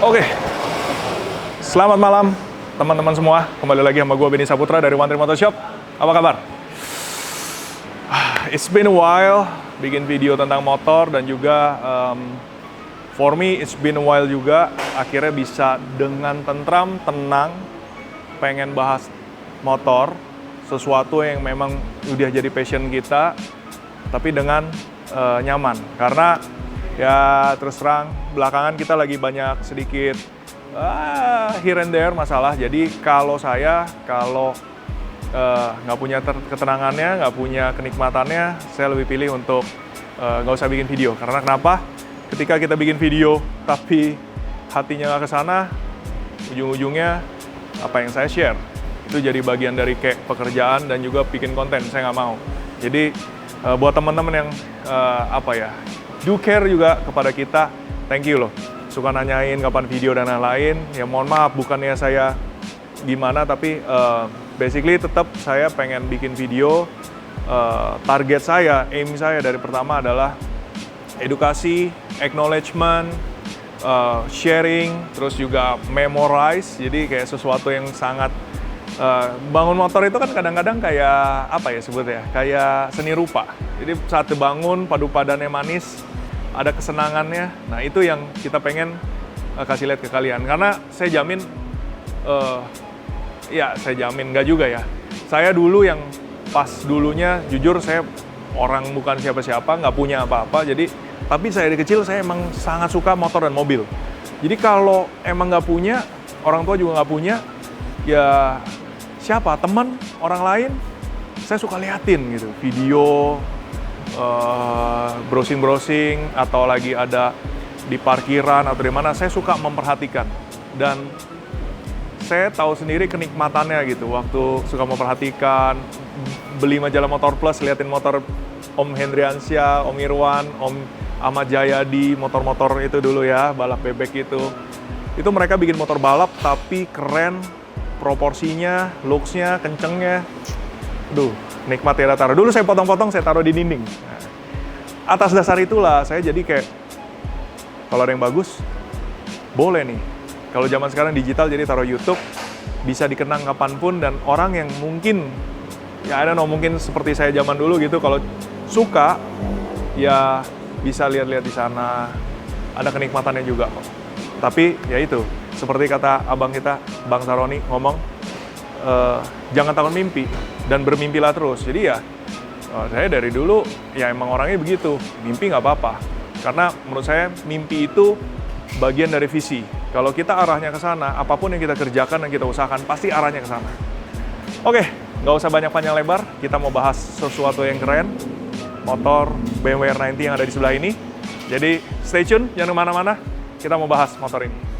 Oke, selamat malam teman-teman semua. Kembali lagi sama gue Benny Saputra dari One Trip Motor Shop. Apa kabar? It's been a while bikin video tentang motor dan juga for me it's been a while juga akhirnya bisa dengan tentram, tenang, pengen bahas motor, sesuatu yang memang udah jadi passion kita, tapi dengan nyaman. Karena ya terus terang belakangan kita lagi banyak sedikit here and there masalah. Jadi kalau nggak punya ketenangannya, nggak punya kenikmatannya, saya lebih pilih untuk nggak usah bikin video. Karena kenapa? Ketika kita bikin video tapi hatinya nggak ke sana, ujung-ujungnya apa yang saya share itu jadi bagian dari kayak pekerjaan dan juga bikin konten. Saya nggak mau. Jadi buat teman-teman yang do care juga kepada kita, thank you loh. Suka nanyain kapan video dan lain-lain. Ya mohon maaf, bukannya saya gimana, tapi basically tetap saya pengen bikin video. Target saya, aim saya dari pertama adalah edukasi, acknowledgement, sharing, terus juga memorize. Jadi kayak sesuatu yang sangat bangun motor itu kan kadang-kadang kayak apa ya sebutnya, kayak seni rupa. Jadi saat dibangun padu padannya manis, ada kesenangannya. Nah itu yang kita pengen kasih lihat ke kalian. Karena saya jamin, saya jamin nggak juga ya. Saya dulu yang pas dulunya jujur saya orang bukan siapa-siapa, nggak punya apa-apa. Tapi saya dari kecil saya emang sangat suka motor dan mobil. Jadi kalau emang nggak punya, orang tua juga nggak punya, ya siapa? Teman, orang lain, saya suka liatin gitu, video, browsing-browsing, atau lagi ada di parkiran atau di mana, saya suka memperhatikan. Dan saya tahu sendiri kenikmatannya gitu, waktu suka memperhatikan, beli majalah Motor Plus, liatin motor Om Hendriansyah, Om Irwan, Om Ahmad Jayadi, motor-motor itu dulu ya, balap bebek itu. Itu mereka bikin motor balap tapi keren, proporsinya, looks-nya, kencengnya. Duh, nikmat ya taruh. Dulu saya potong-potong, saya taruh di dinding. Nah, atas dasar itulah saya jadi kayak, kalau ada yang bagus, boleh nih. Kalau zaman sekarang digital, jadi taruh YouTube, bisa dikenang kapanpun, dan orang yang mungkin, ya I don't know, mungkin seperti saya zaman dulu gitu, kalau suka, ya bisa lihat-lihat di sana, ada kenikmatannya juga kok. Tapi ya itu, seperti kata abang kita, Bang Saroni ngomong, jangan takut mimpi, dan bermimpilah terus. Jadi ya, saya dari dulu, ya emang orangnya begitu, mimpi nggak apa-apa. Karena menurut saya, mimpi itu bagian dari visi. Kalau kita arahnya ke sana, apapun yang kita kerjakan dan kita usahakan, pasti arahnya ke sana. Oke, nggak usah banyak panjang lebar, kita mau bahas sesuatu yang keren, motor BMW R90 yang ada di sebelah ini. Jadi stay tune, jangan kemana-mana, kita mau bahas motor ini.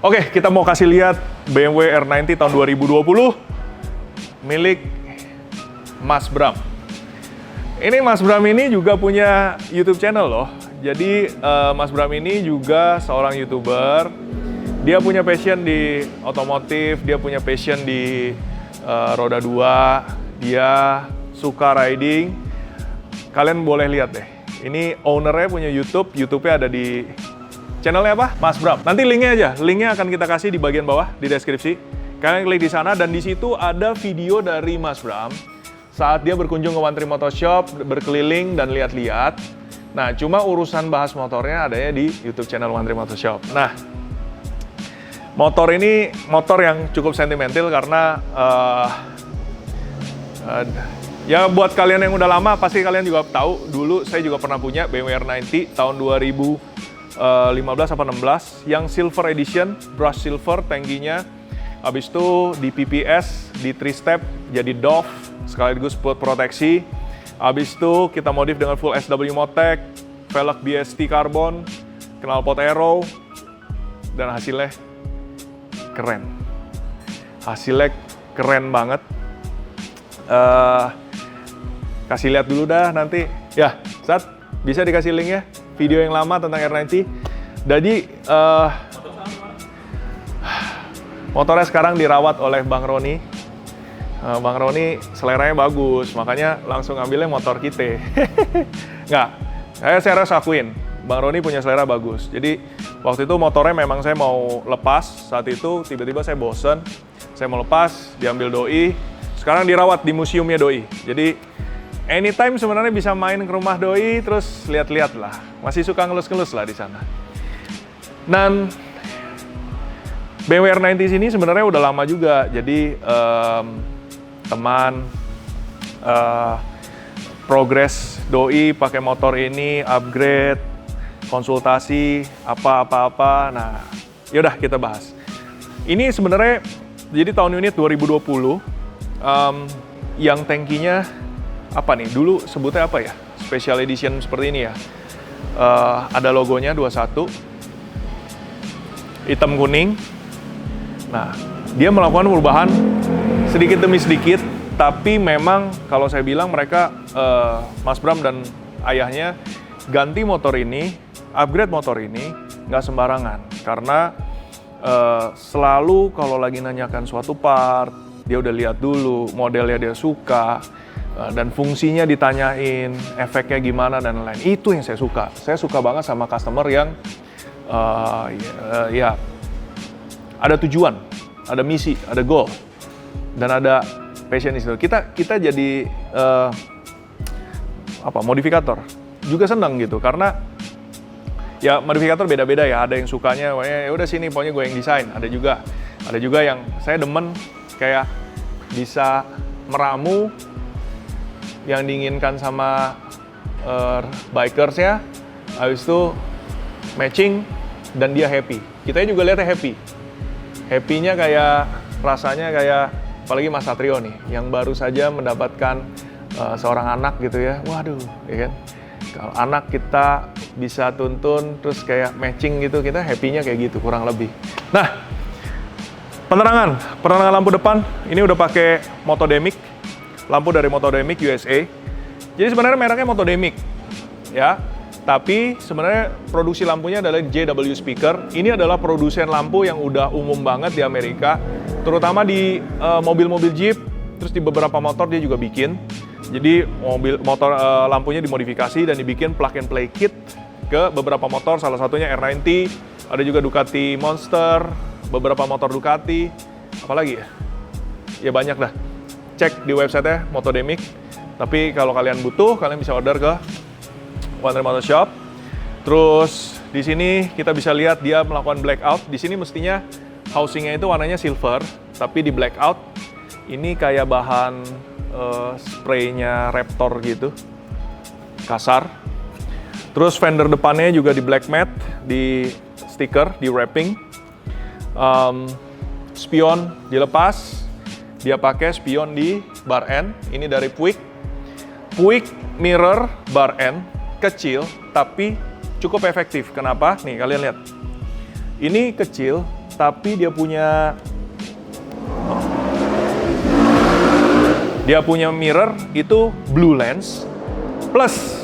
Oke, kita mau kasih lihat BMW R90 tahun 2020 milik Mas Bram. Ini Mas Bram ini juga punya YouTube channel loh. Jadi Mas Bram ini juga seorang YouTuber. Dia punya passion di otomotif, dia punya passion di roda 2, dia suka riding. Kalian boleh lihat deh. Ini ownernya punya YouTube, YouTube-nya ada di channelnya apa? Mas Bram. Nanti linknya aja, linknya akan kita kasih di bagian bawah di deskripsi. Kalian klik di sana dan di situ ada video dari Mas Bram saat dia berkunjung ke One Tree Motor Shop, berkeliling dan lihat-lihat. Nah, cuma urusan bahas motornya adanya di YouTube channel One Tree Motor Shop. Nah, motor ini motor yang cukup sentimental karena ya buat kalian yang udah lama pasti kalian juga tahu, dulu saya juga pernah punya BMW R90 tahun 2015 apa 16 yang silver edition, brush silver tangkinya. Habis itu di PPS, di 3-step jadi Dove sekaligus buat proteksi. Habis itu kita modif dengan full SW Motec, velg BST carbon, knalpot aero, dan hasilnya keren. Hasilnya keren banget. Kasih lihat dulu dah nanti. Ya, Zat, bisa dikasih linknya video yang lama tentang R90. Jadi motornya sekarang dirawat oleh Bang Roni. Bang Roni seleranya bagus, makanya langsung ambilnya motor kita. Nggak, saya harus akuin, Bang Roni punya selera bagus. Jadi waktu itu motornya memang saya mau lepas, saat itu tiba-tiba saya bosen, saya mau lepas, diambil doi, sekarang dirawat di museumnya doi. Jadi anytime sebenarnya bisa main ke rumah doi, terus lihat-lihat lah. Masih suka ngelus-ngelus lah di sana. Dan BMW R90 sini sebenarnya udah lama juga. Jadi teman progres doi pakai motor ini, upgrade, konsultasi, apa-apa. Nah, yaudah kita bahas. Ini sebenarnya jadi tahun unit 2020 yang tankinya apa nih? Dulu sebutnya apa ya? Special edition seperti ini ya. Ada logonya 21. Hitam kuning. Nah, dia melakukan perubahan sedikit demi sedikit, tapi memang kalau saya bilang mereka Mas Bram dan ayahnya ganti motor ini, upgrade motor ini nggak sembarangan. Karena selalu kalau lagi nanyakan suatu part, dia udah lihat dulu, modelnya dia suka, dan fungsinya ditanyain, efeknya gimana dan lain-lain. Itu yang saya suka. Saya suka banget sama customer yang ya ada tujuan, ada misi, ada goal, dan ada passion di situ. Kita jadi modifikator juga senang gitu, karena ya modifikator beda-beda ya. Ada yang sukanya, ya udah sini pokoknya gue yang desain. Ada juga yang saya demen kayak bisa meramu yang diinginkan sama bikers ya, habis itu matching dan dia happy. Kita juga lihatnya happy. Happy-nya kayak rasanya kayak apalagi Mas Satrio nih yang baru saja mendapatkan seorang anak gitu ya. Waduh, ya kan. Kalau anak kita bisa tuntun terus kayak matching gitu, kita happy-nya kayak gitu kurang lebih. Nah, penerangan lampu depan ini udah pakai Motodemic. Lampu dari Motodemic USA. Jadi sebenarnya mereknya Motodemic, ya. Tapi sebenarnya produksi lampunya adalah JW Speaker. Ini adalah produsen lampu yang udah umum banget di Amerika, terutama di mobil-mobil Jeep, terus di beberapa motor dia juga bikin. Jadi motor lampunya dimodifikasi dan dibikin plug and play kit ke beberapa motor, salah satunya R90, ada juga Ducati Monster, beberapa motor Ducati, apalagi ya? Ya banyak dah. Cek di website-nya Motodemic. Tapi kalau kalian butuh, kalian bisa order ke One Tree Motor Shop. Terus di sini kita bisa lihat dia melakukan blackout. Di sini mestinya housing-nya itu warnanya silver, tapi di blackout ini kayak bahan spray-nya Raptor gitu, kasar. Terus fender depannya juga di black matte, di stiker, di wrapping. Spion dilepas. Dia pakai spion di bar end, ini dari Puig mirror bar end, kecil tapi cukup efektif. Kenapa? Nih kalian lihat, ini kecil tapi dia punya mirror itu blue lens plus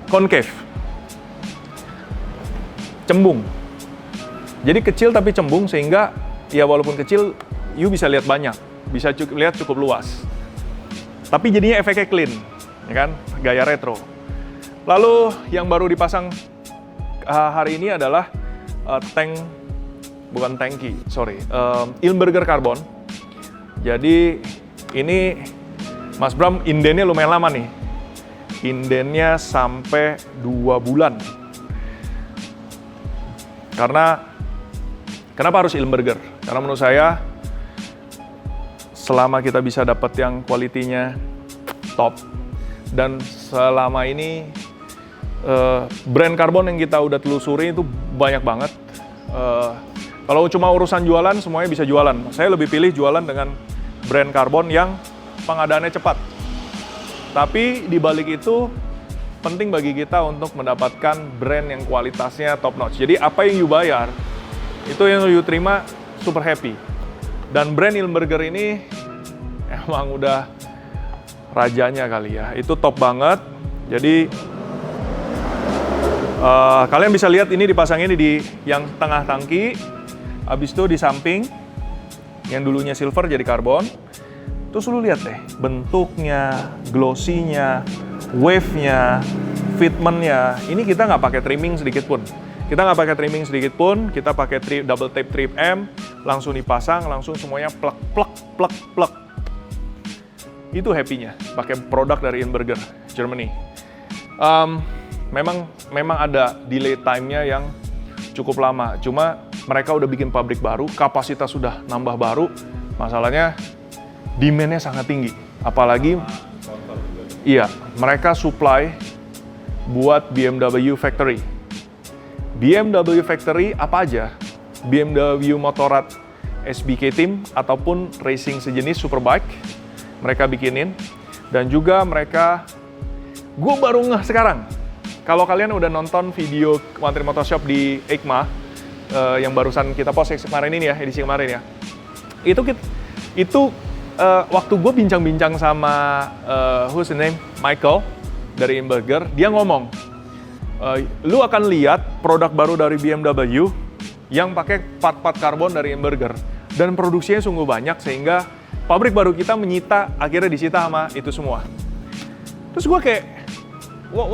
concave, cembung. Jadi kecil tapi cembung, sehingga ya walaupun kecil, you bisa lihat banyak, bisa lihat cukup luas. Tapi jadinya efeknya clean, ya kan? Gaya retro. Lalu yang baru dipasang hari ini adalah Ilmberger Carbon. Jadi ini Mas Bram indennya lumayan lama nih. Indennya sampai 2 bulan. Kenapa harus Ilmberger? Karena menurut saya selama kita bisa dapat yang kualitinya top, dan selama ini brand karbon yang kita udah telusuri itu banyak banget. Kalau cuma urusan jualan, semuanya bisa jualan. Saya lebih pilih jualan dengan brand karbon yang pengadaannya cepat. Tapi di balik itu penting bagi kita untuk mendapatkan brand yang kualitasnya top notch. Jadi apa yang you bayar, itu yang you terima super happy. Dan brand Ilmberger ini emang udah rajanya kali ya. Itu top banget. Jadi kalian bisa lihat ini dipasang ini di yang tengah tangki. Habis itu di samping yang dulunya silver jadi karbon. Terus lu lihat deh bentuknya, glossy-nya, wave-nya, fitment-nya. Ini kita nggak pakai trimming sedikit pun. Kita pakai double tape trip M, langsung dipasang, langsung semuanya plek. Itu happy-nya pakai produk dari Ilmberger Germany. Memang ada delay time-nya yang cukup lama. Cuma mereka udah bikin pabrik baru, kapasitas sudah nambah baru. Masalahnya demand-nya sangat tinggi. Apalagi iya, mereka supply buat BMW Factory. BMW Factory apa aja? BMW Motorrad SBK Team ataupun racing sejenis superbike mereka bikinin. Dan juga mereka, gue baru ngeh sekarang, kalau kalian udah nonton video One Trip Motorshop di EICMA yang barusan kita post kemarin ini ya, edisi kemarin ya, itu waktu gue bincang-bincang sama who's the name? Michael dari Ilmberger, dia ngomong, lu akan lihat produk baru dari BMW yang pakai part-part karbon dari Ilmberger, dan produksinya sungguh banyak sehingga pabrik baru kita akhirnya disita sama itu semua. Terus gue kayak,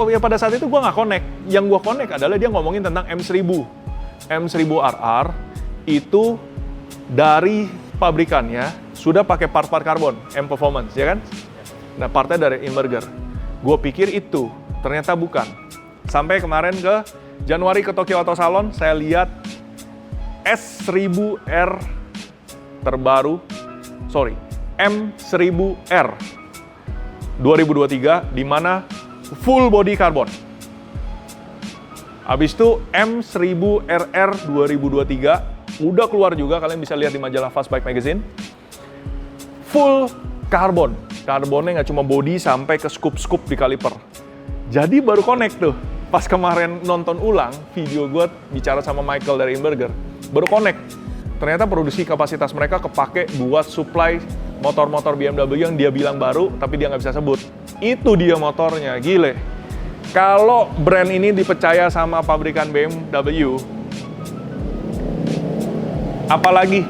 ya pada saat itu gue nggak connect. Yang gue connect adalah dia ngomongin tentang M1000 RR itu dari pabrikannya sudah pakai part-part karbon, M Performance, ya kan? Nah, partnya dari Ilmberger. Gue pikir itu, ternyata bukan. Sampai kemarin ke Januari ke Tokyo Auto Salon, saya lihat S1000R terbaru, M1000R 2023, di mana full body karbon. Habis itu M1000RR 2023 udah keluar juga, kalian bisa lihat di majalah Fast Bike Magazine. Full karbon. Karbonnya nggak cuma body, sampai ke scoop-scoop di kaliper. Jadi baru connect tuh. Pas kemarin nonton ulang video gue bicara sama Michael dari Ilmberger, baru connect. Ternyata produksi kapasitas mereka kepake buat supply motor-motor BMW yang dia bilang baru, tapi dia nggak bisa sebut. Itu dia motornya, gile. Kalau brand ini dipercaya sama pabrikan BMW, apalagi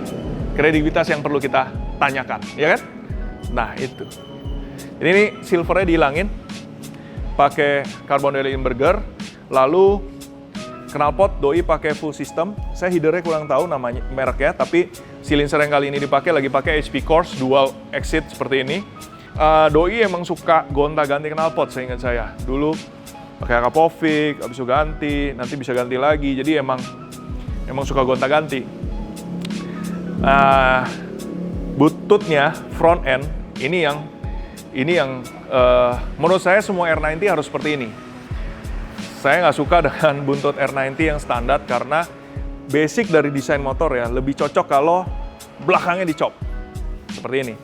kredibilitas yang perlu kita tanyakan, ya kan? Nah, itu. Jadi ini silvernya dihilangin, pakai karbon dari Ilmberger, lalu knalpot doi pakai full system. Saya headernya kurang tahu namanya mereknya, tapi silinser yang kali ini dipakai lagi pakai HP Corse dual exit seperti ini. Doi emang suka gonta-ganti knalpot, seingat saya. Dulu pakai Akrapovic, habis itu ganti, nanti bisa ganti lagi. Jadi emang suka gonta-ganti. Bututnya front end ini yang menurut saya semua R90 harus seperti ini. Saya nggak suka dengan buntut R90 yang standar karena basic dari desain motor ya, lebih cocok kalau belakangnya dicop seperti ini.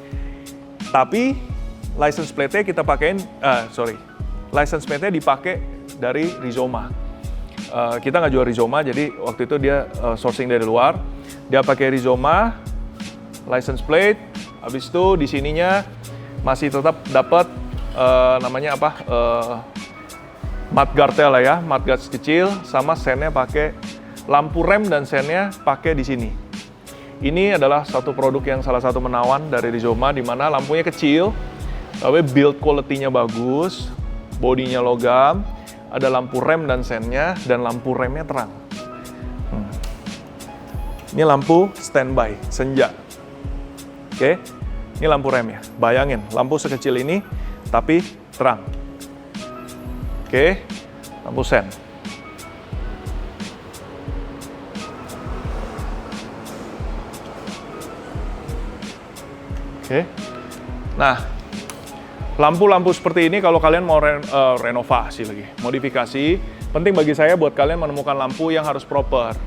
Tapi license plate-nya kita pakein, license plate-nya dipakai dari Rizoma. kita nggak jual Rizoma, jadi waktu itu dia sourcing dari luar. Dia pakai Rizoma, license plate, habis itu di sininya masih tetap dapat namanya apa? Mudguard-nya lah ya, mudguard kecil, sama sennya pakai lampu rem dan sennya pakai di sini. Ini adalah satu produk yang salah satu menawan dari Rizoma, di mana lampunya kecil, tapi build quality-nya bagus, bodinya logam, ada lampu rem dan sennya, dan lampu remnya terang. Ini lampu standby, senja. Oke, ini lampu remnya. Bayangin, lampu sekecil ini, tapi terang. Oke, lampu sen. Oke, nah lampu-lampu seperti ini kalau kalian mau renovasi lagi, modifikasi, penting bagi saya buat kalian menemukan lampu yang harus proper.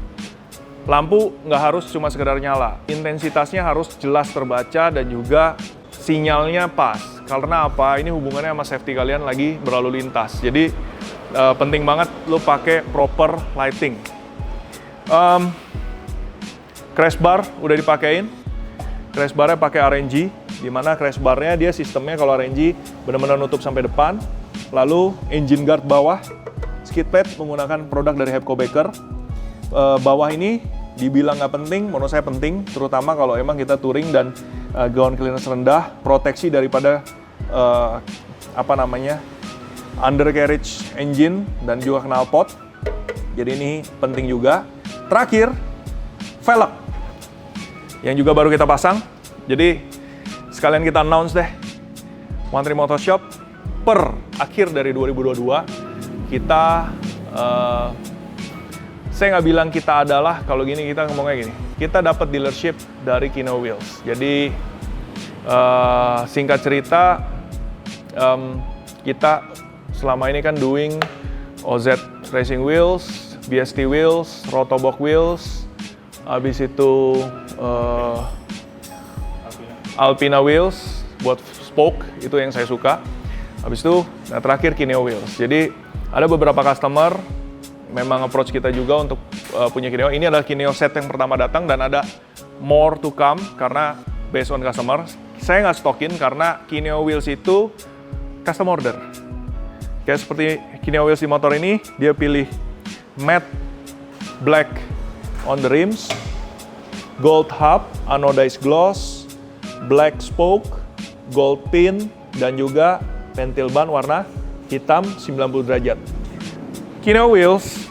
Lampu nggak harus cuma sekedar nyala, intensitasnya harus jelas terbaca dan juga sinyalnya pas. Karena apa? Ini hubungannya sama safety kalian lagi berlalu lintas. Jadi penting banget lo pakai proper lighting. Crash bar udah dipakein. Crash barnya pakai RNG, di mana crash barnya dia sistemnya kalau RNG benar-benar nutup sampai depan. Lalu engine guard bawah, skid pad menggunakan produk dari Hepco Baker. Bawah ini dibilang nggak penting, menurut saya penting, terutama kalau emang kita touring dan ground clearance rendah, proteksi daripada undercarriage engine dan juga knalpot. Jadi ini penting juga. Terakhir, velg yang juga baru kita pasang. Jadi sekalian kita announce deh, One Tree Motor Shop per akhir dari 2022 kita saya nggak bilang kita adalah, kalau gini kita ngomongnya gini, kita dapat dealership dari Kino Wheels. Jadi singkat cerita, kita selama ini kan doing OZ Racing Wheels, BST Wheels, Rotobox Wheels, habis itu Alpina Wheels buat spoke, itu yang saya suka. Habis itu, nah terakhir Kino Wheels. Jadi ada beberapa customer memang approach kita juga untuk punya Kineo. Ini adalah Kineo set yang pertama datang dan ada more to come karena based on customer. Saya nggak stokin karena Kineo Wheels itu custom order. Kayak seperti Kineo Wheels di motor ini, dia pilih matte black on the rims, gold hub, anodized gloss, black spoke, gold pin, dan juga pentil ban warna hitam 90 derajat. Kineo Wheels,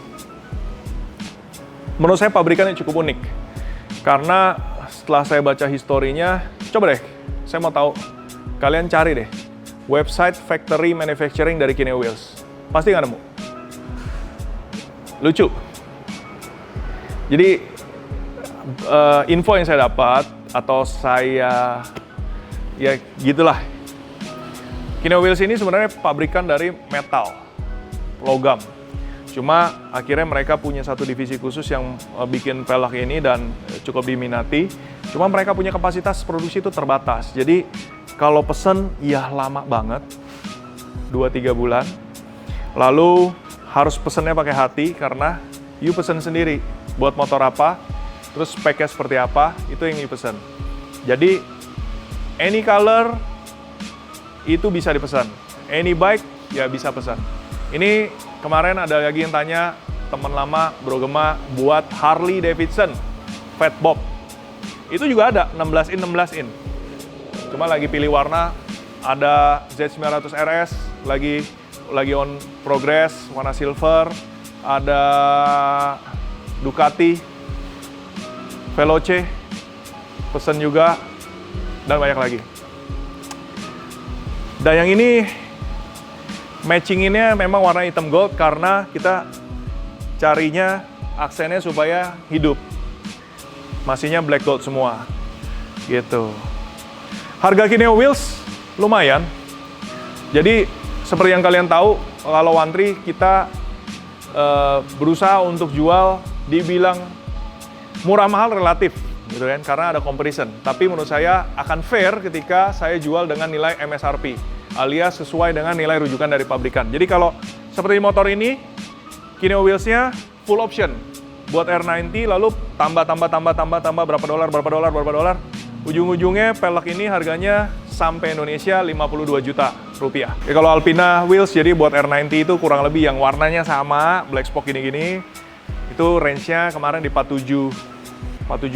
menurut saya pabrikannya cukup unik. Karena setelah saya baca historinya, coba deh, saya mau tahu, kalian cari deh, website factory manufacturing dari Kineo Wheels. Pasti nggak nemu. Lucu. Jadi, info yang saya dapat, atau saya, ya gitulah. Kineo Wheels ini sebenarnya pabrikan dari metal, logam. Cuma akhirnya mereka punya satu divisi khusus yang bikin velg ini dan cukup diminati. Cuma mereka punya kapasitas produksi itu terbatas. Jadi kalau pesen ya lama banget, 2-3 bulan. Lalu harus pesennya pakai hati karena you pesen sendiri. Buat motor apa, terus speknya seperti apa, itu yang you pesen. Jadi any color itu bisa dipesan. Any bike ya bisa pesan. Ini kemarin ada lagi yang tanya, teman lama Bro Gema buat Harley Davidson Fat Bob. Itu juga ada 16 in 16 in. Cuma lagi pilih warna, ada Z900 RS lagi on progress warna silver, ada Ducati Veloce pesen juga, dan banyak lagi. Dan yang ini matchinginnya memang warna hitam gold karena kita carinya aksennya supaya hidup. Masihnya black gold semua. Gitu. Harga Kineo Wheels lumayan. Jadi seperti yang kalian tahu, kalau One Tree kita berusaha untuk jual dibilang murah mahal relatif, gitu kan? Karena ada comparison. Tapi menurut saya akan fair ketika saya jual dengan nilai MSRP. Alias sesuai dengan nilai rujukan dari pabrikan. Jadi kalau seperti motor ini Kineo wheelsnya full option buat R90, lalu tambah berapa dolar. Ujung-ujungnya pelek ini harganya sampai Indonesia 52 juta rupiah. Ya, kalau Alpina wheels jadi buat R90 itu kurang lebih yang warnanya sama, black spock gini-gini, itu range-nya kemarin di 47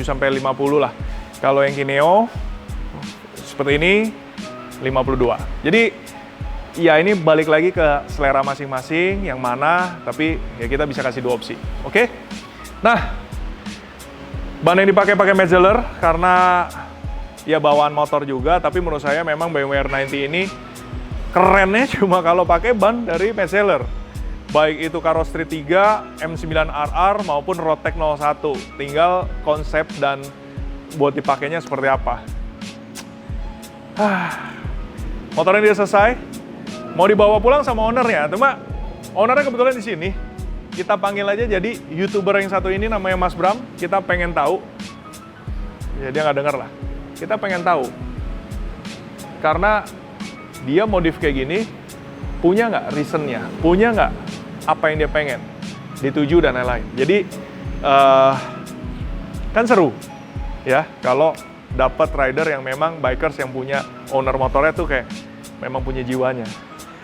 sampai 50 lah. Kalau yang Kineo seperti ini 52. Jadi ya ini balik lagi ke selera masing-masing yang mana, tapi ya kita bisa kasih 2 opsi. Oke? Nah, ban yang dipakai Metzeler karena ya bawaan motor juga, tapi menurut saya memang BMW R90 ini kerennya cuma kalau pakai ban dari Metzeler. Baik itu Carrossery 3, M9RR maupun Roadtech 01. Tinggal konsep dan buat dipakainya seperti apa. Motornya dia selesai. Mau dibawa pulang sama ownernya, cuma ownernya kebetulan di sini. Kita panggil aja jadi YouTuber yang satu ini namanya Mas Bram. Kita pengen tahu. Ya dia nggak denger lah. Kita pengen tahu. Karena dia modif kayak gini, punya nggak reasonnya? Punya nggak apa yang dia pengen? Dituju dan lain-lain. Jadi, kan seru. Ya, kalau dapat rider yang memang bikers yang punya owner motornya tuh kayak memang punya jiwanya.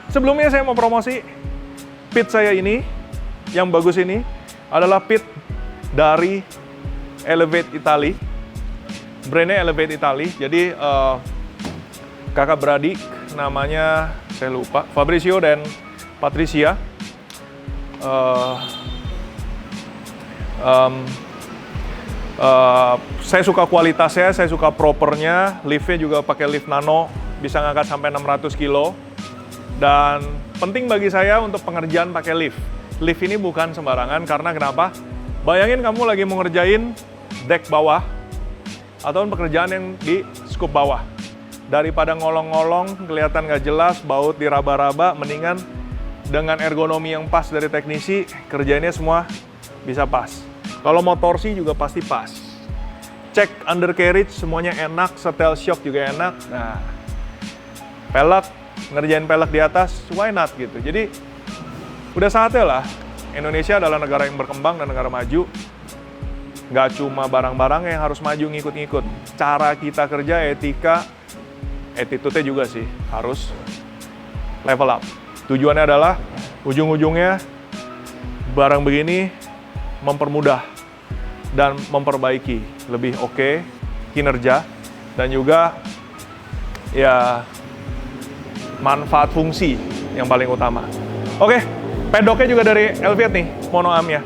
Sebelumnya saya mau promosi pit saya ini, yang bagus ini adalah pit dari Elevate Italy. Brandnya Elevate Italy. Jadi kakak beradik namanya saya lupa, Fabrizio dan Patricia. Saya suka kualitasnya, saya suka propernya. Liftnya juga pakai lift nano, bisa ngangkat sampai 600 kilo. Dan penting bagi saya untuk pengerjaan pakai lift. Lift ini bukan sembarangan karena kenapa? Bayangin kamu lagi mau ngerjain deck bawah atau pekerjaan yang di skup bawah. Daripada ngolong-ngolong, kelihatan nggak jelas, baut diraba-raba, mendingan dengan ergonomi yang pas dari teknisi, kerjainnya semua bisa pas. Kalau mau torsi juga pasti pas. Cek undercarriage, semuanya enak, setel shock juga enak. Nah, pelek, ngerjain pelek di atas, why not gitu. Jadi, udah saatnya lah, Indonesia adalah negara yang berkembang dan negara maju. Nggak cuma barang-barang yang harus maju ngikut-ngikut. Cara kita kerja, etika, attitude-nya juga sih harus level up. Tujuannya adalah ujung-ujungnya barang begini mempermudah dan memperbaiki lebih oke kinerja dan juga ya manfaat fungsi yang paling utama. Oke, pedoknya juga dari Elevate nih, monoarmnya.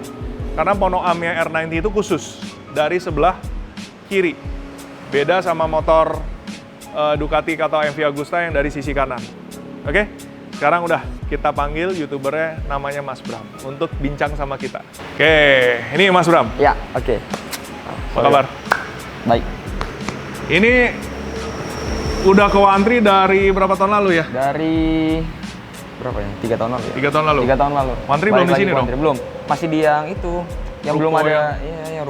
Karena monoarmnya R90 itu khusus dari sebelah kiri. Beda sama motor Ducati atau MV Agusta yang dari sisi kanan. Oke, sekarang udah kita panggil YouTubernya namanya Mas Bram untuk bincang sama kita. Oke, ini Mas Bram. Ya, oke. Apa kabar? Baik. Ini udah ke Wantri dari berapa tahun lalu ya? Dari berapa ya? 3 tahun lalu ya? 3 tahun lalu? 3 tahun lalu. Wantri belum di sini dong? Belum. Masih di yang itu. Yang Ruko belum ada, yang- yang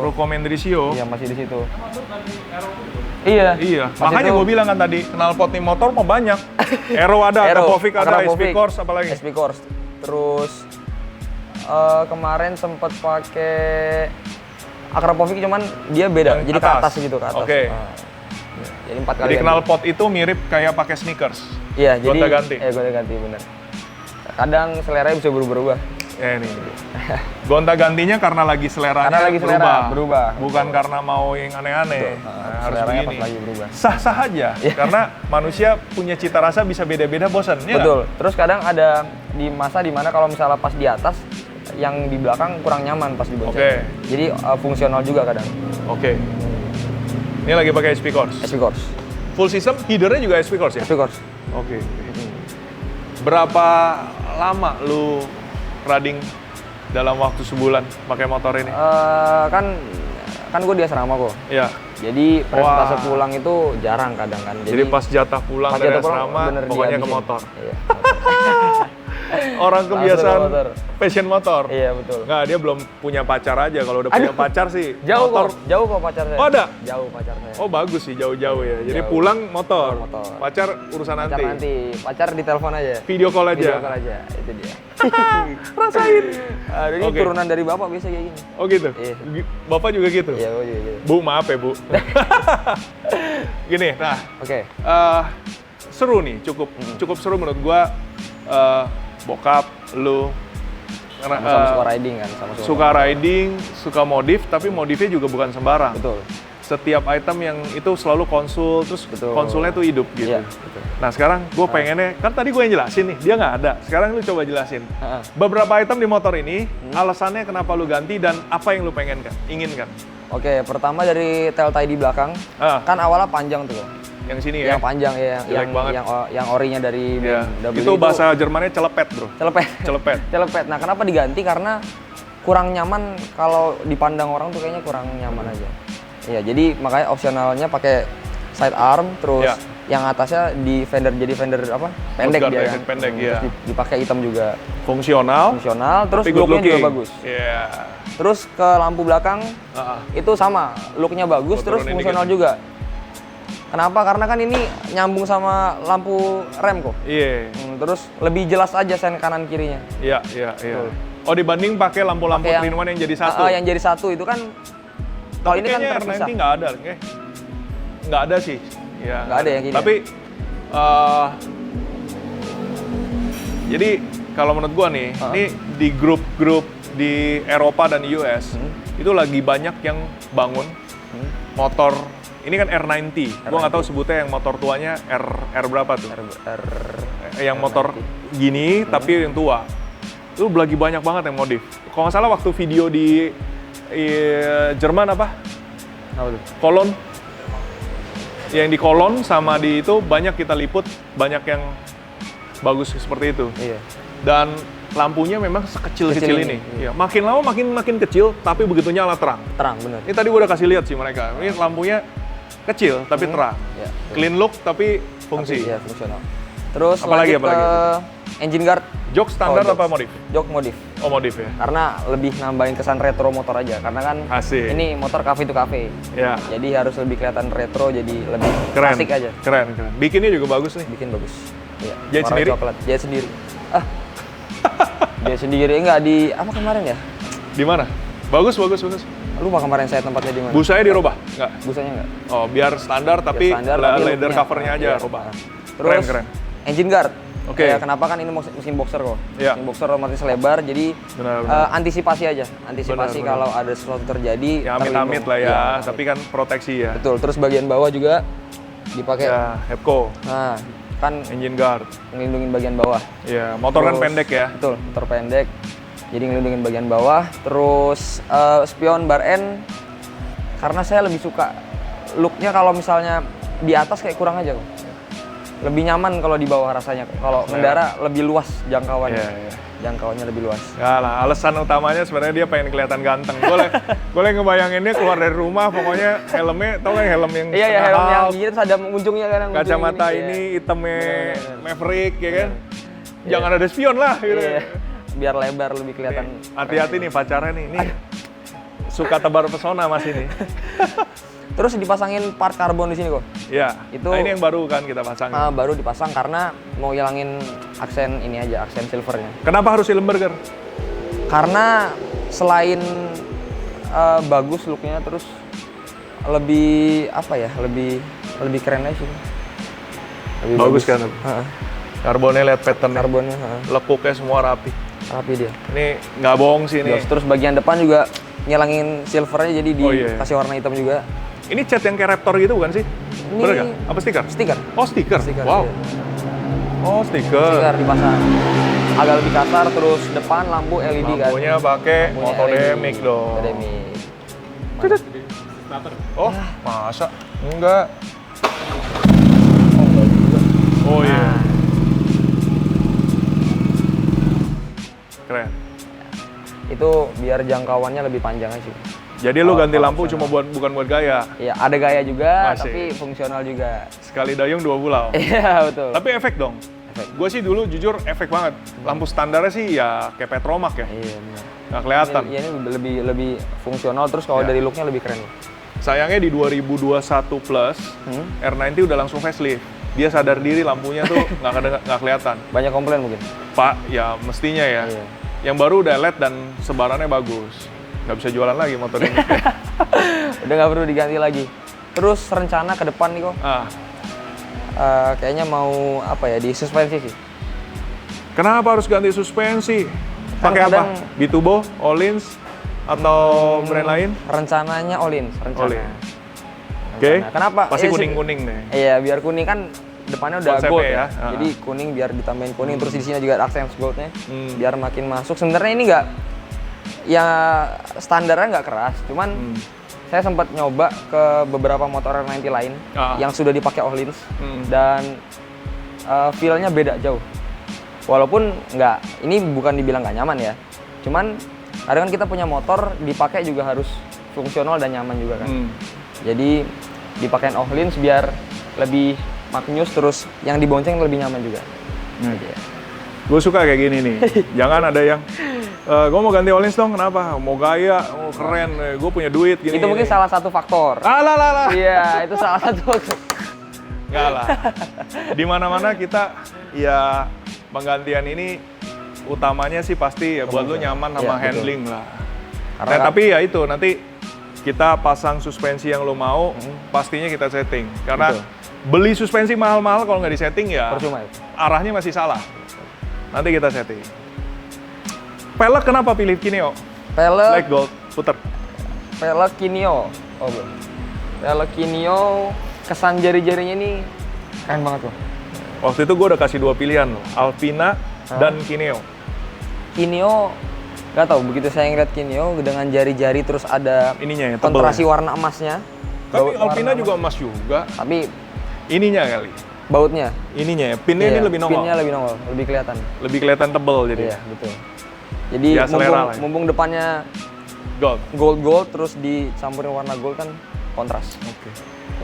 Ruko Mendrisio. Iya, masih di situ. Iya. Iya, Pas makanya itu- gue bilang kan tadi, knalpot nih motor mah banyak. Aero ada, Akrapovic ada, SP Corse apalagi. SP Corse. Terus kemarin sempat pakai Akrapovic, cuman dia beda, Yang jadi ke atas gitu, ke atas. Oke. Jadi 4 kali. Jadi ganti. knalpot itu mirip kayak pakai sneakers. Iya, jadi gonta-ganti. gonta-ganti bener. Kadang seleranya bisa berubah-ubah. Ya ini. Gonta-gantinya karena lagi seleranya Karena lagi selera berubah. Bukan karena mau yang aneh-aneh. Betul. Nah, harus Seleranya begini. pas lagi berubah. Sah-sah aja. Karena manusia punya cita rasa bisa beda-beda bosan. Ya Betul. Terus kadang ada di masa dimana kalau misalnya pas di atas, yang di belakang kurang nyaman pas dibonceng. Oke. Jadi fungsional juga kadang. Oke. Ini lagi pakai SP Corse. SP Corse. Full system, headernya juga SP Corse ya? SP Corse. Oke. Berapa lama lu riding dalam waktu sebulan pakai motor ini? Kan gue di asrama kok. Iya. Jadi presentase Wah. pulang itu jarang kadang kan. Jadi pas jatah pulang pas dari jatuh pulang asrama, bener pokoknya ke dihabisin. motor. Iya. Orang Langsung kebiasaan ke motor. passion motor. Iya betul. Nggak, dia belum punya pacar aja. Kalau udah punya Aduh. pacar sih Jauh motor. jauh kok pacar saya. Oh, ada? Jauh pacar saya. Oh bagus sih, jauh-jauh ya. Jadi Jauh. pulang motor. Motor. Pacar urusan Pacar nanti. Pacar di telepon aja. Video call aja. Video call aja, itu dia. Rasain. Aduh, ini Oke. turunan dari bapak biasa kayak gini. Oh gitu? Iya. Bapak juga gitu? Iya, gua juga gitu. Bu, maaf ya Bu. Gini, nah Oke. seru nih, cukup seru menurut gua. Bokap, lu karena, Sama-sama suka riding kan, sama-sama. suka riding, suka modif, tapi modifnya juga bukan sembarang. Betul. Setiap item yang itu selalu konsul, terus Betul. konsulnya tuh hidup gitu. Iya, betul. Nah sekarang gue pengennya, kan tadi gue yang jelasin nih, dia nggak ada. Sekarang lu coba jelasin. Heeh. Beberapa item di motor ini, alasannya kenapa lu ganti dan apa yang lu inginkan. Oke, pertama dari tail tie di belakang. Ah, Kan awalnya panjang tuh. yang sini ya. Yang panjang ya, Jelek banget. yang orinya dari Ya. BMW Itu bahasa Jermannya celepet bro. celepet. Celepet. Celepet. Nah, kenapa diganti? Karena kurang nyaman kalau dipandang orang tuh kayaknya kurang nyaman aja. Iya, jadi makanya opsionalnya pakai side arm, terus Ya. yang atasnya di fender jadi fender apa? Pendek Guard dia bracket kan. pendek, Terus iya. dipakai hitam juga. Fungsional, Fungsional, terus tapi good looknya juga looking. bagus. Iya. Terus ke lampu belakang itu sama, looknya bagus, Gua terus turunin fungsional dikit. juga. Kenapa? Karena kan ini nyambung sama lampu rem kok. Iya. Terus lebih jelas aja sen kanan kirinya. Iya, iya, iya. Betul. Oh dibanding pakai lampu-lampu Pakai 3-in-1 yang jadi satu. Yang jadi satu itu kan kalau Tapi ini kan kayaknya terpisah. R90 nggak ada, nggak ada sih. Ya, Nggak ada yang gini Tapi jadi kalau menurut gua nih, ini di grup-grup di Eropa dan US itu lagi banyak yang bangun motor. Ini kan R90. Gua nggak tahu sebutnya yang motor tuanya R berapa tuh? Yang motor gini tapi yang tua. Itu lagi banyak banget yang modif. Kalau nggak salah waktu video di Jerman apa? Apa tuh? Kolon. Yang di Kolon sama di itu banyak kita liput, banyak yang bagus seperti itu. Iya. Dan lampunya memang sekecil-kecil Kecil ini. ini, Ya, makin lama makin kecil, tapi begitu nyala terang. Terang bener. Ini tadi gua udah kasih lihat sih mereka. Ini lampunya kecil tapi terang. Ya, Clean look tapi fungsi. Iya, fungsional. Terus Apalagi, lanjut ke engine guard. Jok standar Oh, apa jok. modif? Jok modif. Oh modif ya. Karena lebih nambahin kesan retro motor aja. Karena kan Asik. ini motor cafe to cafe. Ya. Jadi harus lebih kelihatan retro, jadi lebih Keren. klasik aja. Keren. Bikinnya juga bagus nih. Bikin bagus. Iya. Jahit warna sendiri? Coklat. Jahit sendiri. Jahit sendiri enggak di apa kemarin ya? Di mana? Bagus. Lupa kemarin saya tempatnya di mana. Busanya dirubah? Enggak. Busanya enggak. Oh, biar standar tapi Standar, tapi leather looknya. covernya aja Iya. rubah. Terus Keren. engine guard. Oke. Ya, kenapa kan ini mesin boxer kok? Iya. Mesin boxer otomatis lebar, jadi Benar. antisipasi aja. Antisipasi Benar. kalau ada sesuatu terjadi. Ya amit-amit terlindung. lah ya, Iya, tapi kan proteksi ya. betul. Terus bagian bawah juga dipakai. Ya, Hepco, Nah, kan engine guard. ngelindungin bagian bawah. Ya, motor kan Terus- pendek ya. Betul, motor pendek. Jadi ngelindungin bagian bawah. Terus spion bar end, karena saya lebih suka looknya kalau misalnya di atas kayak kurang aja kok. Lebih nyaman kalau di bawah rasanya. Kalau ngendara lebih luas jangkauannya. Iya, iya. Jangkauannya lebih luas. Ya lah, alasan utamanya sebenarnya dia pengen kelihatan ganteng. Boleh ngebayanginnya keluar dari rumah, pokoknya helmnya, tau nggak helm yang Iya ya, helm yang half, gini terus ada ujungnya kan. yang ujung kacamata gini. ini Iya. hitamnya Bener-bener. Maverick ya kan. Jangan ada spion lah gitu. Iya. Biar lebar lebih kelihatan. Nih, hati-hati nih pacarnya nih. Nih suka tebar pesona Mas ini. Terus dipasangin part karbon di sini kok. Ya, Itu- nah, ini yang baru kan kita pasang. Baru dipasang karena mau hilangin aksen ini aja, aksen silvernya. Kenapa harus Hillenberger? Karena selain bagus looknya, terus lebih apa ya, lebih keren aja sih. Lebih Bagus kan? Heeh. Karbonnya lihat patternnya, Karbonnya, heeh. lekuknya semua rapi. Rapi dia. Ini nggak bohong sih ini. Terus bagian depan juga ngilangin silvernya, jadi Oh, iya. dikasih warna hitam juga. Ini cat yang kayak Raptor gitu bukan sih? Ini- Bener nggak? Apa stiker? Stiker. Oh stiker. Stiker, Wow. iya. Oh stiker. Stiker dipasang. Agak lebih kasar, terus depan lampu LED kan. Lampunya pakai Lampunya motodemic LED. dong. Motodemic. Oh, masa? Enggak. Oh iya. Nah, Keren. itu biar jangkauannya lebih panjang aja. Jadi lu Oh, ganti kalau lampu cuma bukan buat gaya. Iya, ada gaya juga, Asik. tapi fungsional juga. Sekali dayung dua pulau. Iya, betul. Tapi efek dong. efek. Gue sih dulu jujur efek banget. Lampu standarnya sih ya kayak Petromax ya. Iya benar. Nggak kelihatan. Ini lebih fungsional, terus kalau Ya. dari looknya lebih keren. Sayangnya di 2021 plus, R90 udah langsung facelift. Dia sadar diri lampunya tuh nggak kelihatan. Banyak komplain mungkin. Pak, ya mestinya ya. Iya. Yang baru udah LED dan sebarannya bagus. Nggak bisa jualan lagi motor ini. Udah nggak perlu diganti lagi. Terus rencana ke depan nih kok, kayaknya mau apa ya, di suspensi sih. Kenapa harus ganti suspensi? Kan Pakai apa? kadang Bitubo, Öhlins, atau brand lain? Rencananya Öhlins, rencana. Öhlins. Oke. Rencana. Kenapa? Pasti Ya, kuning-kuning deh. Iya, biar kuning kan depannya udah Konsepnya gold ya. ya. Jadi kuning biar ditambahin kuning, terus di sini juga ada accents goldnya, biar makin masuk. Sebenarnya ini nggak, ya standarnya nggak keras, cuman saya sempat nyoba ke beberapa motor R90 lain yang sudah dipakai Öhlins dan feel-nya beda jauh. Walaupun ini bukan dibilang nggak nyaman ya, cuman kadang kan kita punya motor dipakai juga harus fungsional dan nyaman juga kan. Jadi dipakein Öhlins biar lebih maknyus, terus yang dibonceng lebih nyaman juga. Gue suka kayak gini nih. Jangan ada yang gue mau ganti Öhlins dong, kenapa? Mau gaya, mau keren, gue punya duit gini. Itu mungkin salah satu faktor. Lah. Iya, itu salah satu faktor. Enggak lah. Di mana-mana kita ya penggantian ini utamanya sih pasti ya buat lu nyaman sama Iya, handling lah. Karena Nah, tapi ya itu nanti kita pasang suspensi yang lu mau, pastinya kita setting. Karena beli suspensi mahal-mahal kalau nggak disetting ya percuma ya. arahnya masih salah. Nanti kita setting. Pelek kenapa pilih Kineo? Black Pelek Gold, puter. Kineo. Oh, belum. Pelek Kineo, kesan jari-jarinya ini keren banget loh. Waktu itu gue udah kasih 2 pilihan loh, Alpina dan Kineo. Kineo, nggak tahu, begitu saya ngeliat Kineo dengan jari-jari terus ada Ininya ya, tebel kontrasi ya. warna emasnya. Tapi Baut Alpina warna juga emas. emas juga. Tapi Ininya kali. bautnya, Ininya ya, pinnya ini lebih nongol. pinnya lebih nongol, lebih kelihatan. Lebih kelihatan tebel jadi. Iya, betul. Jadi Ya, selera lah ya. mumpung depannya Gold. gold terus dicampurin warna gold kan kontras. Oke.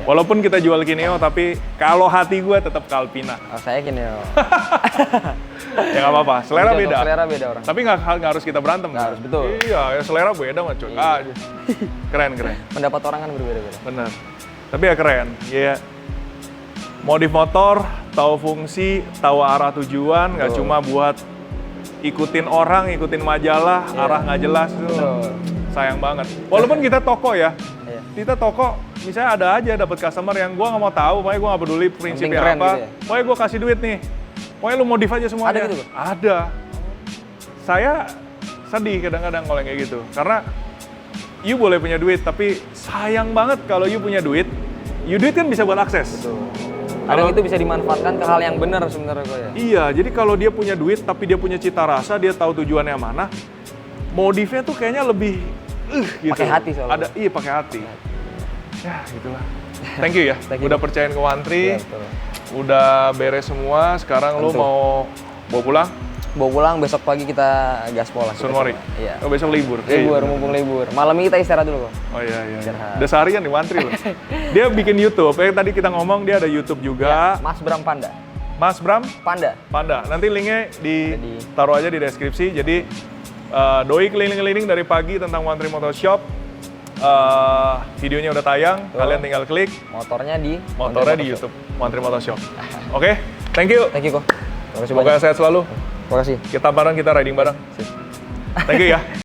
Walaupun kita jual Kineo, tapi kalau hati gue tetap ke Alpina. Oh, saya Kineo. Ya nggak apa-apa, selera Contoh beda. Selera beda orang. Tapi nggak harus kita berantem. Nggak harus, betul. Iya, ya selera beda mah cuy. Keren. Pendapat orang kan berbeda-beda. Bener. Tapi ya keren. Ya, modif motor, tahu fungsi, tahu arah tujuan, nggak cuma buat ikutin orang, ikutin majalah, arah nggak jelas itu. Sayang banget. Walaupun kita toko ya, kita toko misalnya ada aja dapat customer yang gua nggak mau tahu, pokoknya gua nggak peduli prinsipnya keren apa, gitu ya? pokoknya gua kasih duit nih, pokoknya lu modif aja semuanya. Ada gitu, Bang? Ada. Saya sedih kadang-kadang kalau yang kayak gitu, karena you boleh punya duit, tapi sayang banget kalau you punya duit, you duit kan bisa buat akses. Kadang itu bisa dimanfaatkan ke hal yang benar sebenarnya kok ya. Iya, jadi kalau dia punya duit tapi dia punya cita rasa, dia tahu tujuannya mana, modifnya tuh kayaknya lebih gitu. Pakai hati soalnya. Iya, pakai hati. Ya, gitulah. Thank you ya. Thank you. Udah percayain ke Wantri. Iya, betul. Udah beres semua, sekarang lu Tentu. mau bawa pulang? Bawa pulang, besok pagi kita gaspol lah. Sunmori? Iya. Oh, besok libur? Libur, Iya. mumpung libur. Malam ini kita istirahat dulu kok. Oh iya. Istirahat. Udah seharian di Wantri loh. Dia bikin YouTube, ya tadi kita ngomong dia ada YouTube juga. Mas Bram Panda. Mas Bram? Panda. Panda. Nanti linknya ditaruh aja di deskripsi. Jadi doi keliling-keliling dari pagi tentang Wantri Motor Shop. Videonya udah tayang, kalian tinggal klik. Motornya di YouTube Wantri Motor Shop. Oke, thank you. Thank you kok. Terima kasih Semoga banyak. sehat selalu. Terima kasih. Kita bareng, kita riding bareng. Sip. Thank you ya.